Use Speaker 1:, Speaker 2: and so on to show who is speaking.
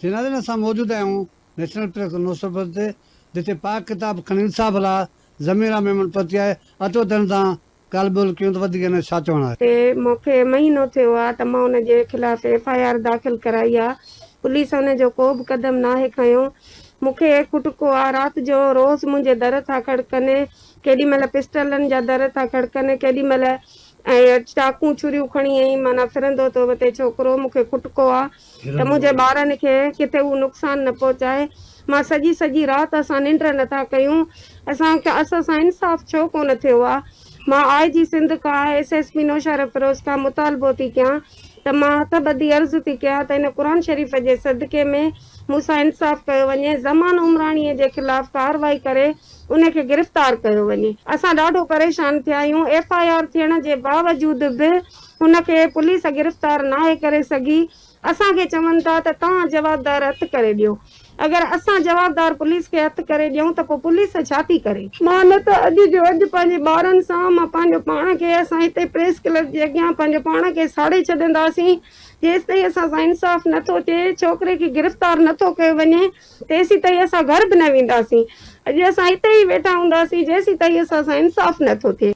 Speaker 1: जिन्हें असां मौजूद आहियूं नेशनल प्रेस नौसफर ते जिते पाक किताब खणी इंसाफ़ ला ज़मीरा मेमन पहुती आहे अचो तन सां ॻाल्हि ॿोल कयूं त वधीक हिन छा चवणो आहे।
Speaker 2: मूंखे महीनो थियो आहे त मां हुनजे ख़िलाफ़ FIR दाख़िल कराई आहे। पुलिस हुनजो को बि क़दम नाहे खयो। मूंखे खुटको आहे, राति जो रोज़ मुंहिंजे दर था खड़कनि, केॾी महिल पिस्टलनि जा दर था खड़कनि, केॾी महिल ऐं चाकू छुरियूं खणी आई माना फिरंदो थो वते छोकिरो। मूंखे खुटको आहे त मुंहिंजे ॿारनि खे किथे उहो नुक़सानु न पहुचाए। मां सॼी सॼी राति असां निंड नथा कयूं। असां सां इंसाफ़ छो कोन थियो आहे। मां IG सिंध खां SSP नौशहर फिरोज़ खां मुतालबो थी कयां त मां हथ ॿधी अर्ज़ु थी कयां त हिन क़ुर शरीफ़ जे सदके में मूंसां इंसाफ़ कयो वञे। ज़मान उमराणीअ जे ख़िलाफ़ कार्रवाई करे उनखे गिरफ़्तार कयो वञे। असां ॾाढो परेशान थिया आहियूं। FIR थियण जे बावजूद बि हुनखे पुलिस गिरफ़्तार नाहे करे सघी। असांखे चवनि था त तव्हां जवाबदार हथु करे ॾियो। अगरि असां जवाबदार पुलिस खे हथु करे ॾियूं त पोइ पुलिस छा थी करे। मां न त अॼु जो अॼु पंहिंजे ॿारनि सां मां पंहिंजो पाण खे असां हिते प्रेस क्लब जे अॻियां पंहिंजो पाण खे साड़े छॾींदासीं जेसि ताईं असां सां इंसाफ़ नथो थिए, छोकिरे खे गिरफ़्तार नथो कयो वञे तेसि ताईं असां घर बि न वेंदासीं। अॼु असां हिते ई वेठा हूंदासीं जेसि ताईं असां सां इंसाफ़ नथो थिए।